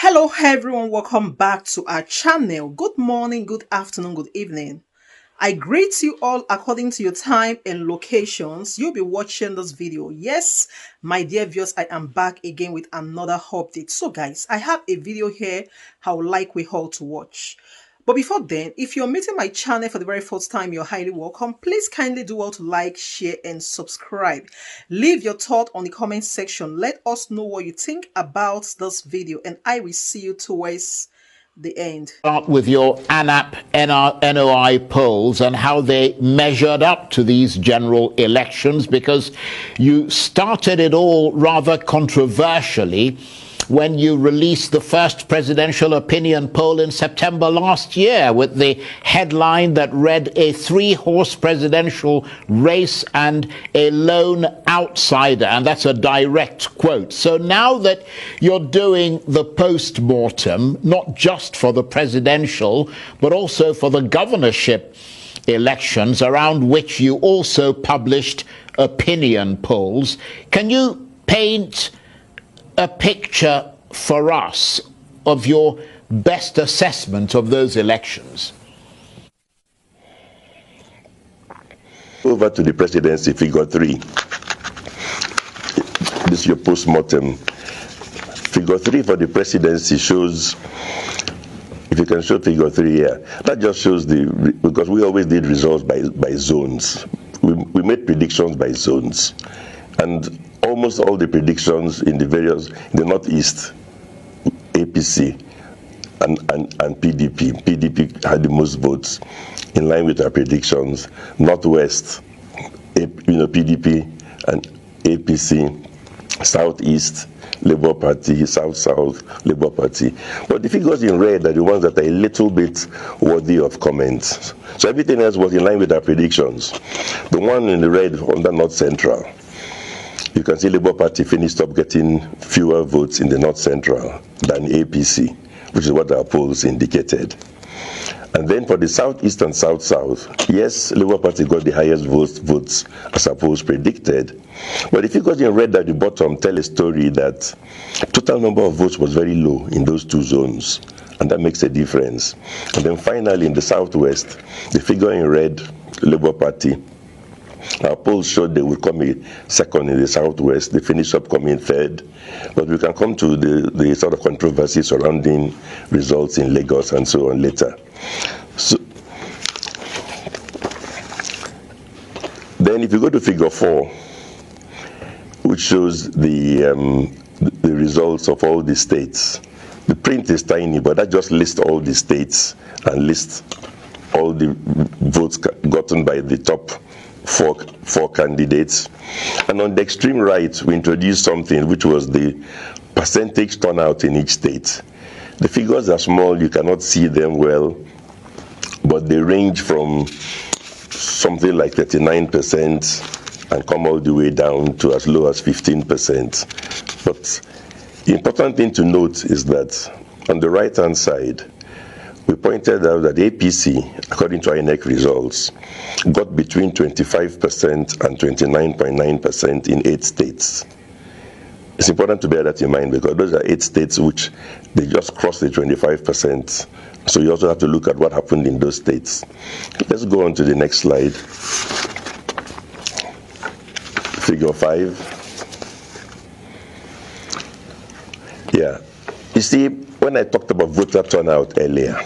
Hello everyone, welcome back to our channel. Good morning, good afternoon, good evening. I greet you all according to your time and locations. You'll be watching this video. Yes, my dear viewers, I am back again with another update. So guys, I have a video here I would like we all to watch. But before then, if you're meeting my channel for the very first time, you're highly welcome. Please kindly do well to like, share, and subscribe. Leave your thought on the comment section. Let us know what you think about this video, and I will see you towards the end. Start with your ANAP NOI polls and how they measured up to these general elections, because you started it all rather controversially when you released the first presidential opinion poll in September last year with the headline that read a three-horse presidential race and a lone outsider, and that's a direct quote. So now that you're doing the post-mortem, not just for the presidential, but also for the governorship elections, around which you also published opinion polls, can you paint a picture for us of your best assessment of those elections? Over to the presidency, figure 3. This is your post-mortem. Figure 3 for the presidency shows, if you can show figure 3 here, that just shows because we always did results by zones. We made predictions by zones. And almost all the predictions in the Northeast, APC and PDP. PDP had the most votes in line with our predictions. Northwest, PDP and APC. Southeast, Labour Party. South, Labour Party. But the figures in red are the ones that are a little bit worthy of comment. So everything else was in line with our predictions. The one in the red under North Central, you can see Labour Party finished up getting fewer votes in the North Central than APC, which is what our polls indicated. And then for the Southeast and South-South, yes, Labour Party got the highest votes as our polls predicted. But the figures in red at the bottom tell a story that total number of votes was very low in those two zones, and that makes a difference. And then finally in the Southwest, the figure in red, Labour Party, our polls showed they would come in second in the Southwest. They finished up coming third. But we can come to the sort of controversy surrounding results in Lagos and so on later. So, then if you go to figure 4, which shows the results of all the states, the print is tiny, but that just lists all the states and lists all the votes gotten by the top four candidates. And on the extreme right, we introduced something which was the percentage turnout in each state. The figures are small, you cannot see them well, but they range from something like 39% and come all the way down to as low as 15%. But the important thing to note is that on the right-hand side, we pointed out that APC, according to our INEC results, got between 25% and 29.9% in 8 states. It's important to bear that in mind because those are 8 states which they just crossed the 25%. So you also have to look at what happened in those states. Let's go on to the next slide. Figure 5. Yeah. You see, when I talked about voter turnout earlier,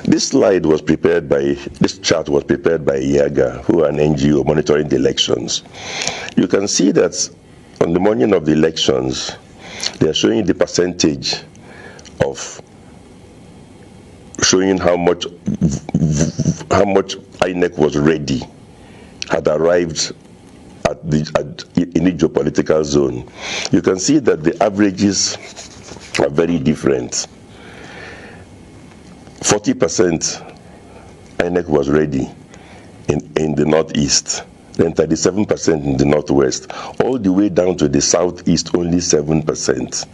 this chart was prepared by IAGA, who are an NGO monitoring the elections. You can see that on the morning of the elections, they are showing the percentage of showing how much INEC was ready, had arrived in each geopolitical zone. You can see that the averages are very different. 40% INEC was ready in the Northeast, then 37% in the Northwest, all the way down to the Southeast, only 7%.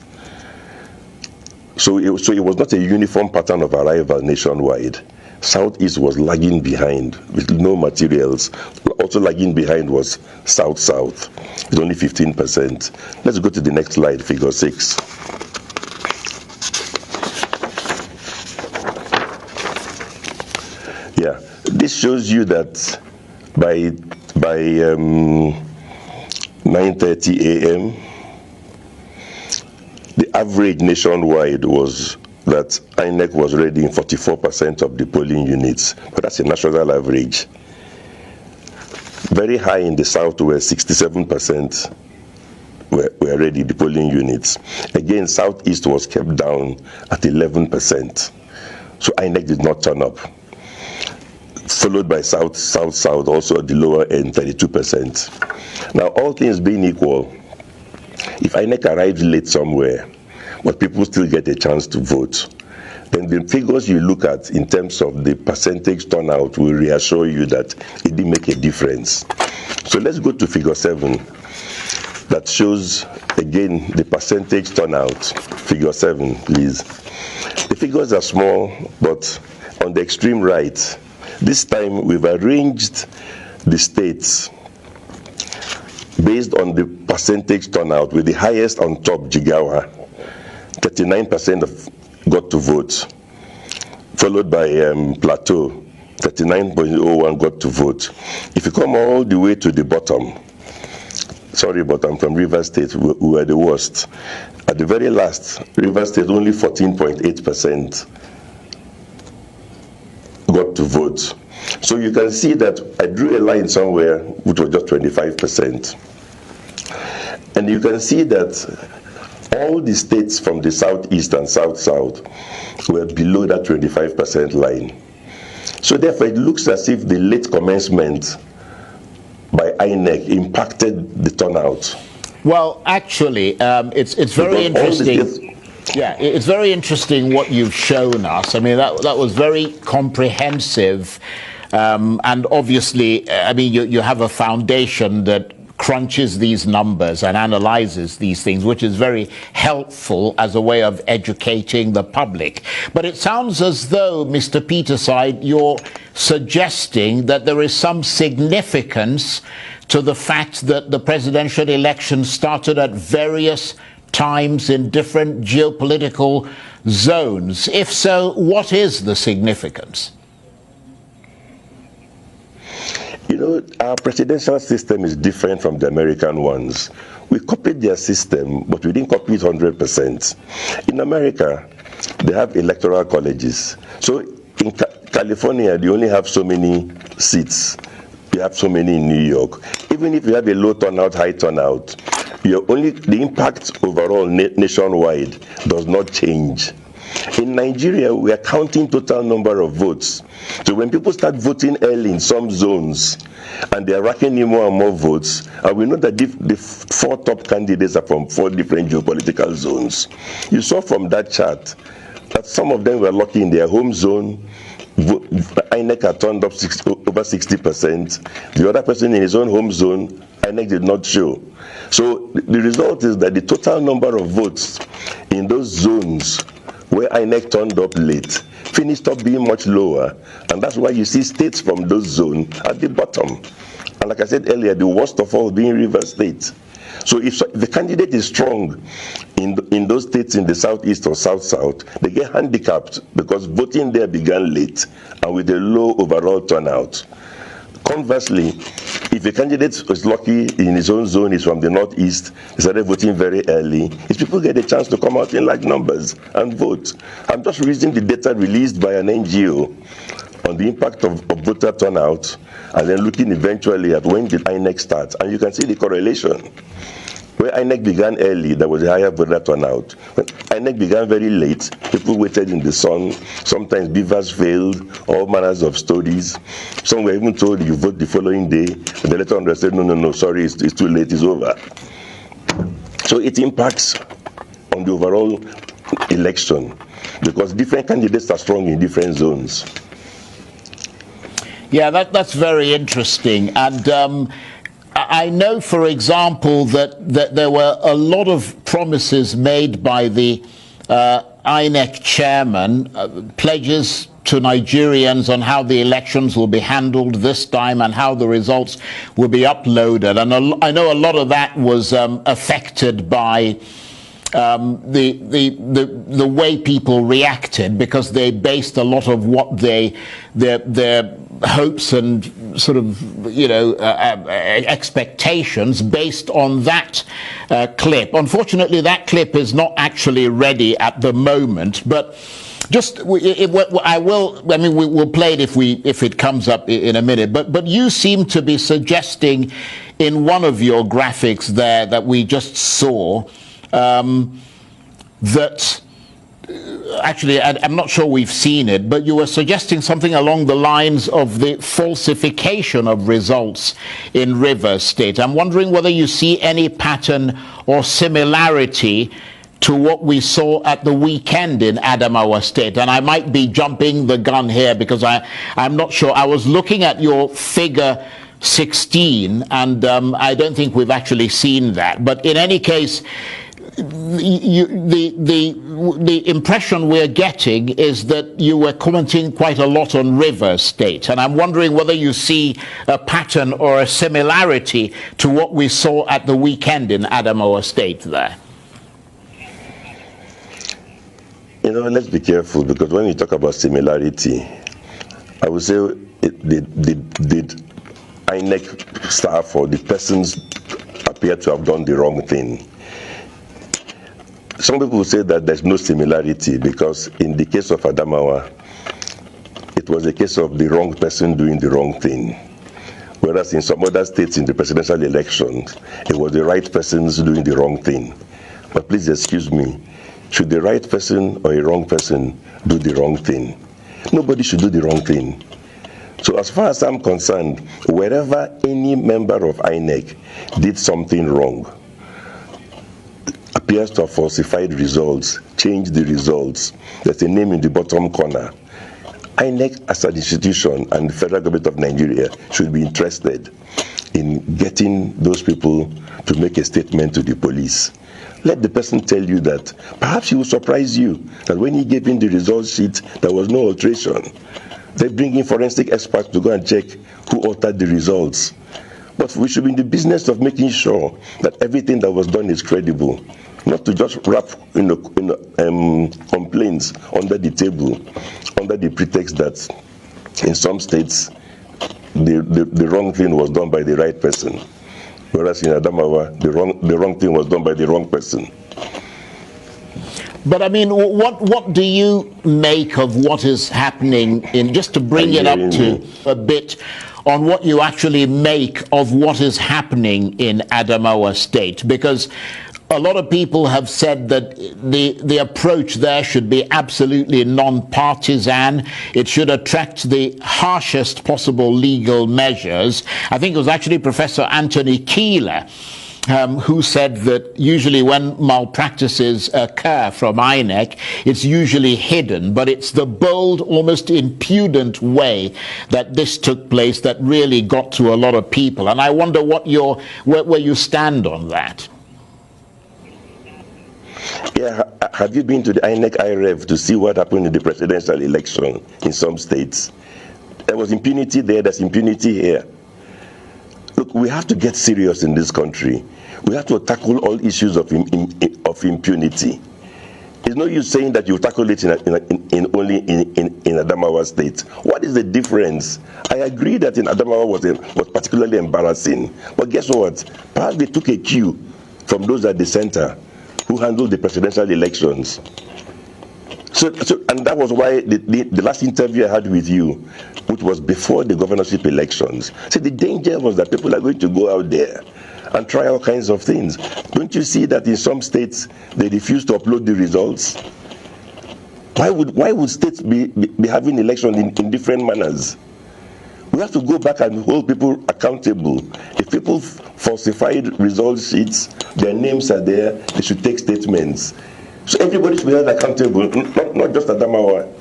So it was not a uniform pattern of arrival nationwide. Southeast was lagging behind with no materials. Also lagging behind was South-South, with only 15%. Let's go to the next slide, figure 6. Yeah, this shows you that by 9:30 a.m., the average nationwide was that INEC was ready in 44% of the polling units, but that's a national average. Very high in the south, where 67% were ready, the polling units. Again, southeast was kept down at 11%. So INEC did not turn up. Followed by south, also at the lower end, 32%. Now, all things being equal, if INEC arrives late somewhere, but people still get a chance to vote, then the figures you look at in terms of the percentage turnout will reassure you that it didn't make a difference. So let's go to figure 7. That shows, again, the percentage turnout. Figure 7, please. The figures are small, but on the extreme right, this time we've arranged the states based on the percentage turnout, with the highest on top, Jigawa, 39% got to vote, followed by Plateau, 39.01 got to vote. If you come all the way to the bottom, sorry, but I'm from Rivers State, we were the worst. At the very last, Rivers State, only 14.8% got to vote. So you can see that I drew a line somewhere which was just 25%. And you can see that all the states from the southeast and south-south were below that 25% line. So therefore, it looks as if the late commencement by INEC impacted the turnout. Well, actually, it's very interesting. Yeah, it's very interesting what you've shown us. I mean, that was very comprehensive, and obviously, I mean, you have a foundation that crunches these numbers and analyzes these things, which is very helpful as a way of educating the public. But it sounds as though, Mr. Peterside, you're suggesting that there is some significance to the fact that the presidential election started at various times in different geopolitical zones. If so, what is the significance? You know, our presidential system is different from the American ones. We copied their system, but we didn't copy it 100%. In America, they have electoral colleges. So in California, they only have so many seats. You have so many in New York. Even if you have a low turnout, high turnout, the impact overall nationwide does not change. In Nigeria, we are counting total number of votes. So when people start voting early in some zones, and they are racking in more and more votes, and we know that the 4 top candidates are from 4 different geopolitical zones. You saw from that chart that some of them were lucky in their home zone. INEC had turned up over 60%. The other person in his own home zone, INEC did not show. So the result is that the total number of votes in those zones where INEC turned up late finished up being much lower, and that's why you see states from those zones at the bottom. And like I said earlier, the worst of all being Rivers State. So if the candidate is strong in those states in the southeast or south-south, they get handicapped because voting there began late and with a low overall turnout. Conversely, if a candidate is lucky in his own zone, is from the northeast, he started voting very early, his people get a chance to come out in large numbers and vote. I'm just reading the data released by an NGO on the impact of voter turnout, and then looking eventually at when did INEC start, and you can see the correlation. Where INEC began early, there was a higher voter turnout. When INEC began very late, people waited in the sun. Sometimes beavers failed, all manners of stories. Some were even told you vote the following day, and they later on they said, no, sorry, it's too late, it's over. So it impacts on the overall election, because different candidates are strong in different zones. Yeah, that's very interesting. And I know, for example, that there were a lot of promises made by the INEC chairman, pledges to Nigerians on how the elections will be handled this time and how the results will be uploaded. And I know a lot of that was affected by the way people reacted, because they based a lot of what their hopes and sort of expectations based on that clip. Unfortunately, that clip is not actually ready at the moment, but just we'll play it if it comes up in a minute. But you seem to be suggesting in one of your graphics there that we just saw that. Actually, I'm not sure we've seen it, but you were suggesting something along the lines of the falsification of results in Rivers State. I'm wondering whether you see any pattern or similarity to what we saw at the weekend in Adamawa State. And I might be jumping the gun here because I'm not sure. I was looking at your figure 16, and I don't think we've actually seen that. But in any case, the impression we're getting is that you were commenting quite a lot on Rivers State, and I'm wondering whether you see a pattern or a similarity to what we saw at the weekend in Adamawa State there. Let's be careful, because when you talk about similarity, I would say did INEC staff or the persons appear to have done the wrong thing. Some people say that there's no similarity because in the case of Adamawa, it was a case of the wrong person doing the wrong thing. Whereas in some other states in the presidential elections, it was the right persons doing the wrong thing. But please excuse me, should the right person or a wrong person do the wrong thing? Nobody should do the wrong thing. So as far as I'm concerned, wherever any member of INEC did something wrong, appears to have falsified results, changed the results, there's a name in the bottom corner, INEC as an institution and the federal government of Nigeria should be interested in getting those people to make a statement to the police. Let the person tell you that. Perhaps he will surprise you that when he gave in the result sheet, there was no alteration. They bring in forensic experts to go and check who altered the results. But we should be in the business of making sure that everything that was done is credible, not to just wrap complaints under the table, under the pretext that in some states the wrong thing was done by the right person, whereas in Adamawa the wrong thing was done by the wrong person. But I mean, what do you make of what is happening in, just to bring it up to a bit on what you actually make of what is happening in Adamawa State? Because a lot of people have said that the approach there should be absolutely non-partisan. It should attract the harshest possible legal measures. I think it was actually Professor Anthony Keeler who said that usually when malpractices occur from INEC, it's usually hidden, but it's the bold, almost impudent way that this took place that really got to a lot of people. And I wonder where you stand on that. Yeah, have you been to the INEC IREV to see what happened in the presidential election in some states? There was impunity there, there's impunity here. Look, we have to get serious in this country. We have to tackle all issues of impunity. It's no use saying that you tackle it only in Adamawa State. What is the difference? I agree that in Adamawa was particularly embarrassing. But guess what? Perhaps they took a cue from those at the center who handled the presidential elections. And that was why the last interview I had with you, which was before the governorship elections, said the danger was that people are going to go out there and try all kinds of things. Don't you see that in some states they refuse to upload the results? Why would states be having elections in different manners? We have to go back and hold people accountable. If people falsified result sheets, their names are there, they should take statements. So everybody should be held accountable, not just Adamawa.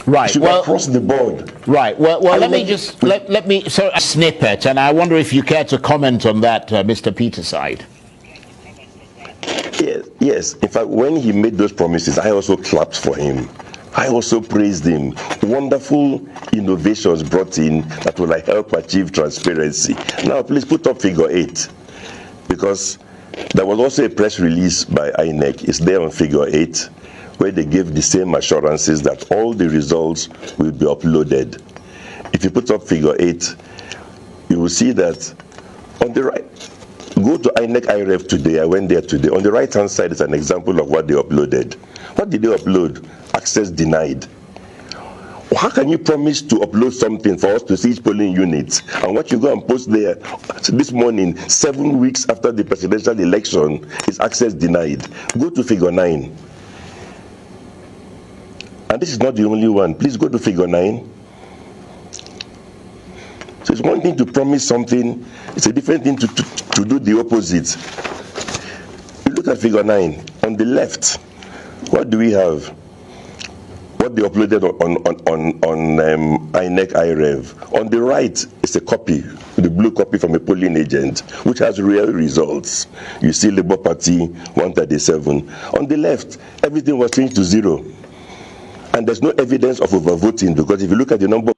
Right. Well, across the board. Right. Well, let me so a snippet, and I wonder if you care to comment on that, Mr. Peterside. Yes. In fact, when he made those promises, I also clapped for him. I also praised him. Wonderful innovations brought in that will help achieve transparency. Now, please put up figure 8, because There was also a press release by INEC, it's there on figure 8, where they gave the same assurances that all the results will be uploaded. If you put up figure 8, you will see that on the right, go to INEC IREV today, I went there today, on the right hand side is an example of what they uploaded. What did they upload? Access denied. How can you promise to upload something for us to see each polling unit? And what you go and post there this morning, 7 weeks after the presidential election, is access denied. Go to figure 9. And this is not the only one. Please go to figure 9. So it's one thing to promise something, it's a different thing to do the opposite. You look at figure 9. On the left, what do we have? What they uploaded on INEC IREV. On the right is a copy, the blue copy from a polling agent, which has real results. You see Labour Party 137. On the left, everything was changed to 0. And there's no evidence of overvoting, because if you look at the number